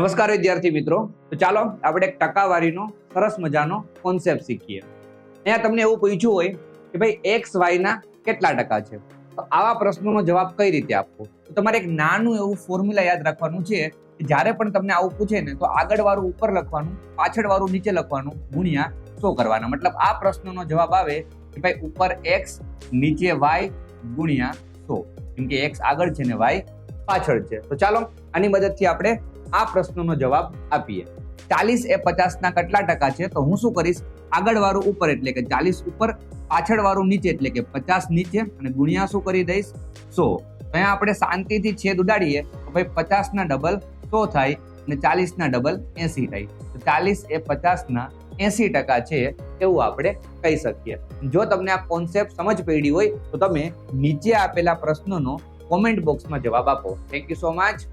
નમસ્કાર વિદ્યાર્થી મિત્રો, તો ચાલો આપણે એક ટકાવારીનો સરસ મજાનો કોન્સેપ્ટ શીખીએ. અહીંયા તમને એવું પૂછ્યું હોય કે ભાઈ એક્સ વાય ના કેટલા ટકા છે, તો આવા પ્રશ્નોનો જવાબ કઈ રીતે આપવો. તો તમારે એક નાનું એવું ફોર્મ્યુલા યાદ રાખવાનું છે કે જ્યારે પણ તમને આવું પૂછે ને તો આગળ વાળું ઉપર લખવાનું, પાછળ વાળું નીચે લખવાનું, ગુણ્યા 100 કરવાના. મતલબ આ પ્રશ્નનો જવાબ આવે કે ભાઈ ઉપર એક્સ નીચે વાય ગુણ્યા 100, કેમ કે એક્સ આગળ છે ને વાય પાછળ છે. તો ચાલો આની મદદથી આપણે આ પ્રશ્નનો જવાબ આપીએ. 40 એ 50 ના કેટલા ટકા છે, તો હું શું કરીશ, આગળ વાળું ઉપર એટલે કે 40 ઉપર, પાછળ વાળું નીચે એટલે કે 50 નીચે, અને ગુણ્યા શું કરી દઈશ 100. અહીંયા આપણે શાંતિથી છેદ ઉડાડીએ તો ભાઈ 50 ના ડબલ 100 થાય અને 40 ના ડબલ 80 થાય. તો 40 એ 50 ના 80% છે એવું આપણે કહી શકીએ. જો તમને આ કોન્સેપ્ટ સમજ પડી હોય તો તમે નીચે આપેલા પ્રશ્નોનો કોમેન્ટ બોક્સમાં જવાબ આપો. Thank you so much.